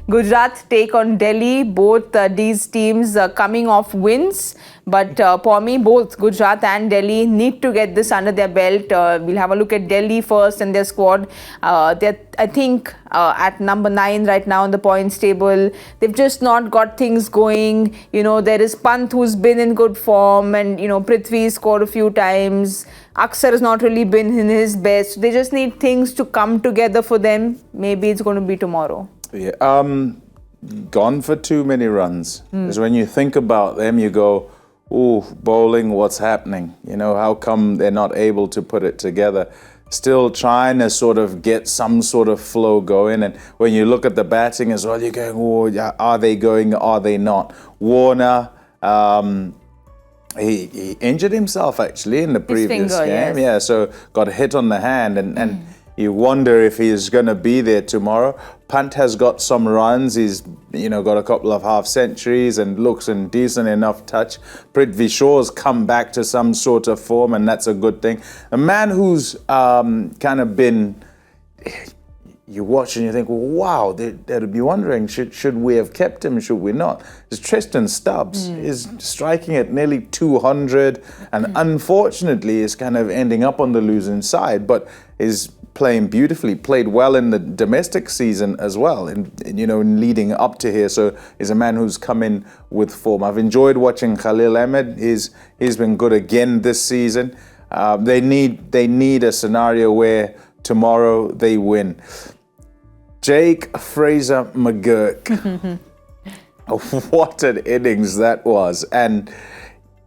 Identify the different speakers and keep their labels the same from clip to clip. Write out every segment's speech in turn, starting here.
Speaker 1: Gujarat take on Delhi. Both these teams coming off wins. But Pommie, both Gujarat and Delhi need to get this under their belt. We'll have a look at Delhi first and their squad. They're, I think, at number 9 right now in the points table. They've just not got things going. There is Pant, who's been in good form, and Prithvi scored a few times. Aksar has not really been in his best. They just need things to come together for them. Maybe it's going to be tomorrow.
Speaker 2: Yeah, gone for too many runs. Because when you think about them, you go, ooh, bowling, what's happening? How come they're not able to put it together? Still trying to sort of get some sort of flow going. And when you look at the batting as well, you're going, oh, are they going, are they not? Warner, he injured himself actually in the previous game. Yes. Yeah, so got a hit on the hand, and you wonder if he's going to be there tomorrow. Pant has got some runs. He's got a couple of half centuries and looks in decent enough touch. Prithvi Shaw's come back to some sort of form, and that's a good thing. A man who's kind of been, you watch and you think, well, wow, they'd be wondering, should we have kept him, should we not? It's Tristan Stubbs is striking at nearly 200 and unfortunately is kind of ending up on the losing side, but is playing beautifully, played well in the domestic season as well, in leading up to here. So he's a man who's come in with form. I've enjoyed watching Khalil Ahmed. He's been good again this season. They need a scenario where tomorrow they win. Jake Fraser McGurk. What an innings that was. And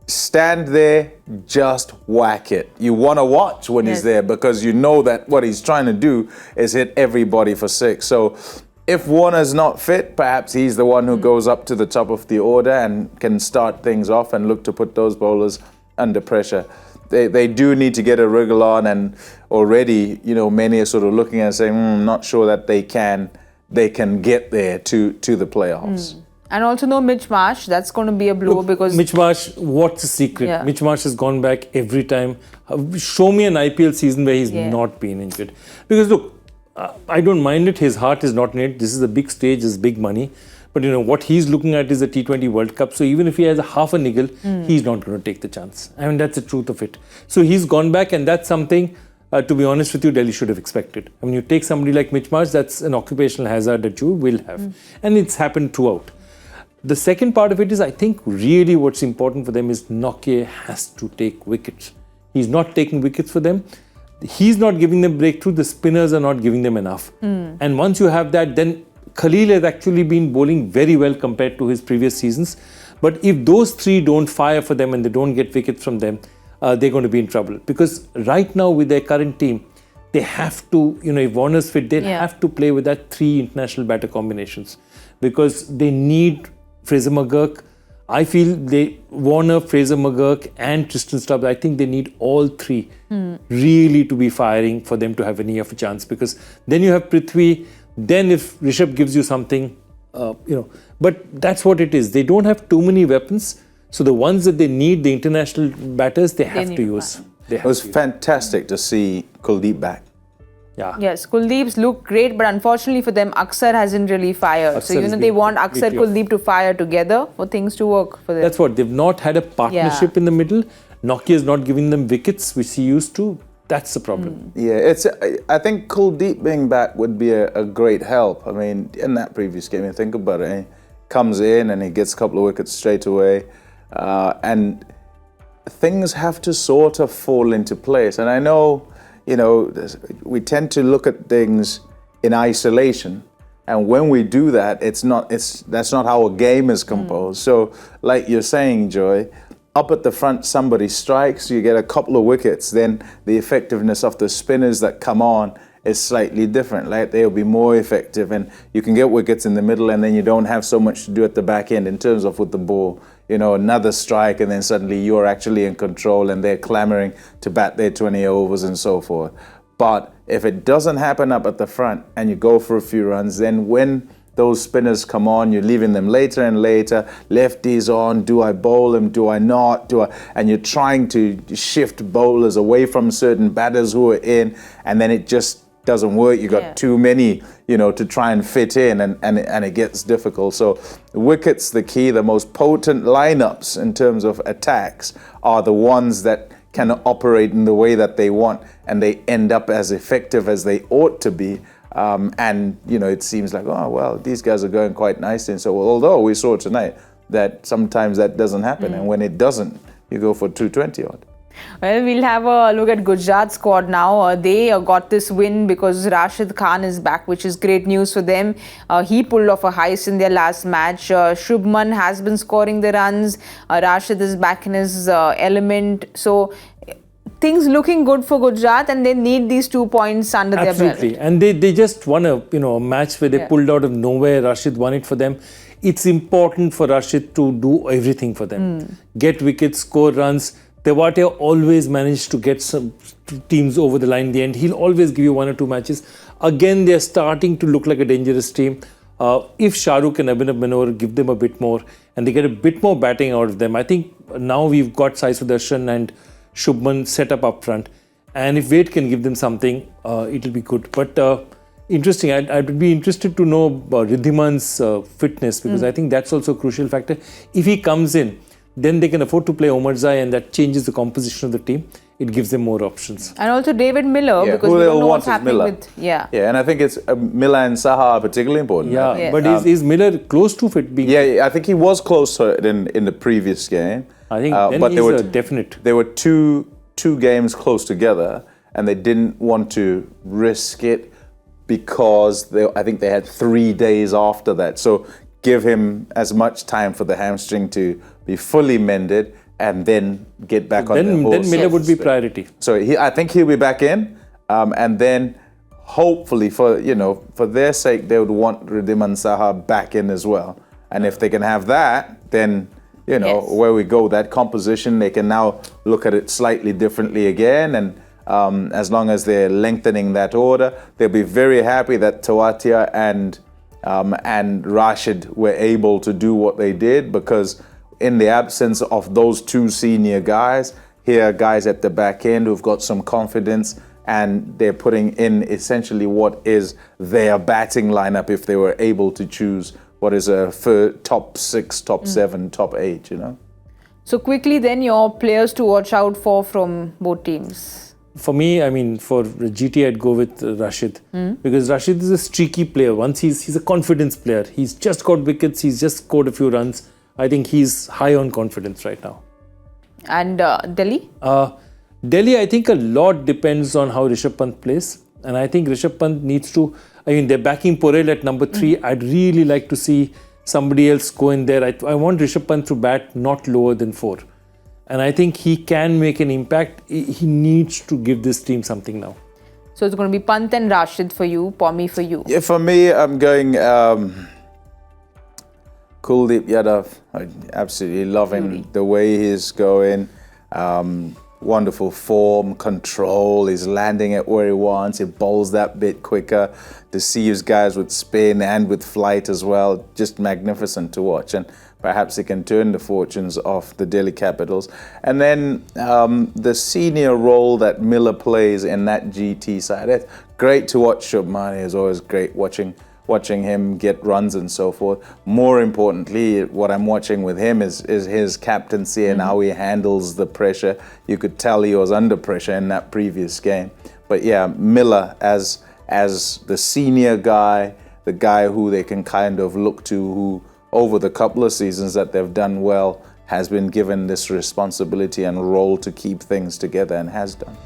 Speaker 2: stand there, just whack it. You want to watch when he's there because you know that what he's trying to do is hit everybody for 6. So if Warner's not fit, perhaps he's the one who goes up to the top of the order and can start things off and look to put those bowlers under pressure. They do need to get a wriggle on, and already, many are sort of looking and saying, not sure that they can get there to the playoffs.
Speaker 1: And also no Mitch Marsh. That's going to be a blow. Because
Speaker 3: Mitch Marsh, what's the secret? Yeah. Mitch Marsh has gone back every time. Show me an IPL season where he's not been injured. Because look, I don't mind it. His heart is not in it. This is a big stage, this is big money. But what he's looking at is the T20 World Cup. So even if he has a half a niggle, he's not going to take the chance. I mean, that's the truth of it. So he's gone back, and that's something, to be honest with you, Delhi should have expected. I mean, you take somebody like Mitch Marsh, that's an occupational hazard that you will have. And it's happened throughout. The second part of it is, I think, really what's important for them is Nokia has to take wickets. He's not taking wickets for them. He's not giving them breakthrough. The spinners are not giving them enough. And once you have that, then Khalil has actually been bowling very well compared to his previous seasons. But if those 3 don't fire for them and they don't get wickets from them, they're going to be in trouble. Because right now with their current team, they have to, if Warner's fit, they have to play with that 3 international batter combinations. Because they need Fraser McGurk. I feel Warner, Fraser McGurk and Tristan Stubbs, I think they need all 3 really to be firing for them to have any of a chance. Because then you have Prithvi. Then if Rishabh gives you something, but that's what it is. They don't have too many weapons. So the ones that they need, the international batters, they have to use.
Speaker 2: It was fantastic to see Kuldeep back.
Speaker 3: Yeah.
Speaker 1: Yes, Kuldeep's look great, but unfortunately for them, Aksar hasn't really fired.
Speaker 3: Aksar
Speaker 1: so, they want Aksar, Kuldeep to fire together for things to work for them.
Speaker 3: That's what. They've not had a partnership in the middle. Nokia is not giving them wickets, which he used to. That's the problem.
Speaker 2: Yeah, I think Kuldeep being back would be a great help. I mean, in that previous game, you think about it, he comes in and he gets a couple of wickets straight away. And things have to sort of fall into place. And I know, we tend to look at things in isolation. And when we do that, that's not how a game is composed. So like you're saying, Joy, up at the front, somebody strikes, you get a couple of wickets, then the effectiveness of the spinners that come on is slightly different. Like they'll be more effective, and you can get wickets in the middle, and then you don't have so much to do at the back end in terms of with the ball. Another strike, and then suddenly you're actually in control, and they're clamoring to bat their 20 overs and so forth. But if it doesn't happen up at the front, and you go for a few runs, then when those spinners come on, you're leaving them later and later. Lefties on, do I bowl them, do I not? And you're trying to shift bowlers away from certain batters who are in, and then it just doesn't work. You got too many, to try and fit in, and it gets difficult. So wickets, the key. The most potent lineups in terms of attacks are the ones that can operate in the way that they want, and they end up as effective as they ought to be. And it seems like, oh well, these guys are going quite nicely. And so, although we saw tonight that sometimes that doesn't happen, and when it doesn't, you go for 220 odd.
Speaker 1: Well, we'll have a look at Gujarat squad now. They got this win because Rashid Khan is back, which is great news for them. He pulled off a heist in their last match. Shubman has been scoring the runs. Rashid is back in his element. So things looking good for Gujarat, and they need these 2 points under their belt.
Speaker 3: Absolutely. And they just won a match where they pulled out of nowhere. Rashid won it for them. It's important for Rashid to do everything for them. Get wickets, score runs. Tewatia always managed to get some teams over the line in the end. He'll always give you 1 or 2 matches. Again, they're starting to look like a dangerous team. If Shahrukh and Abhinav Manohar give them a bit more and they get a bit more batting out of them, I think now we've got Sai Sudarshan and Shubman set up front. And if Wade can give them something, it'll be good. But interesting, I'd be interested to know Riddhiman's fitness, because I think that's also a crucial factor. If he comes in, then they can afford to play Omarzai, and that changes the composition of the team. It gives them more options.
Speaker 1: And also David Miller, because we don't know what's happening with...
Speaker 2: Yeah, and I think it's Miller and Saha are particularly important.
Speaker 3: Yeah, but is Miller close to fit being...
Speaker 2: Yeah, I think he was close to it in the previous game.
Speaker 3: I think then he's a definite.
Speaker 2: There were two games close together, and they didn't want to risk it because I think they had 3 days after that. So give him as much time for the hamstring to be fully mended and then get back on the horse.
Speaker 3: Then Miller would be priority.
Speaker 2: So I think he'll be back in, and then hopefully for their sake they would want Riddhiman Saha back in as well. And if they can have that, then where we go, that composition, they can now look at it slightly differently again. And as long as they're lengthening that order, they'll be very happy that Tewatia and Rashid were able to do what they did, because in the absence of those 2 senior guys, here are guys at the back end who've got some confidence, and they're putting in essentially what is their batting lineup if they were able to choose what is a top 6, top 7, top 8,
Speaker 1: So quickly then, your players to watch out for from both teams.
Speaker 3: For me, for GT, I'd go with Rashid, because Rashid is a streaky player. Once he's a confidence player. He's just got wickets. He's just scored a few runs. I think he's high on confidence right now.
Speaker 1: And Delhi?
Speaker 3: Delhi, I think a lot depends on how Rishabh Pant plays. And I think Rishabh Pant needs to... they're backing Porel at number 3. I'd really like to see somebody else go in there. I want Rishabh Pant to bat not lower than 4. And I think he can make an impact. He needs to give this team something now.
Speaker 1: So it's going to be Pant and Rashid for you, Pommie for you.
Speaker 2: Yeah, for me, I'm going Kuldeep Yadav. I absolutely loving the way he's going. Wonderful form, control. He's landing it where he wants. He bowls that bit quicker. Deceives guys with spin and with flight as well. Just magnificent to watch. And perhaps he can turn the fortunes of the Delhi Capitals. And then the senior role that Miller plays in that GT side. It's great to watch Shubman. It's always great watching him get runs and so forth. More importantly, what I'm watching with him is his captaincy and how he handles the pressure. You could tell he was under pressure in that previous game. But yeah, Miller as the senior guy, the guy who they can kind of look to, who over the couple of seasons that they've done well, has been given this responsibility and role to keep things together and has done.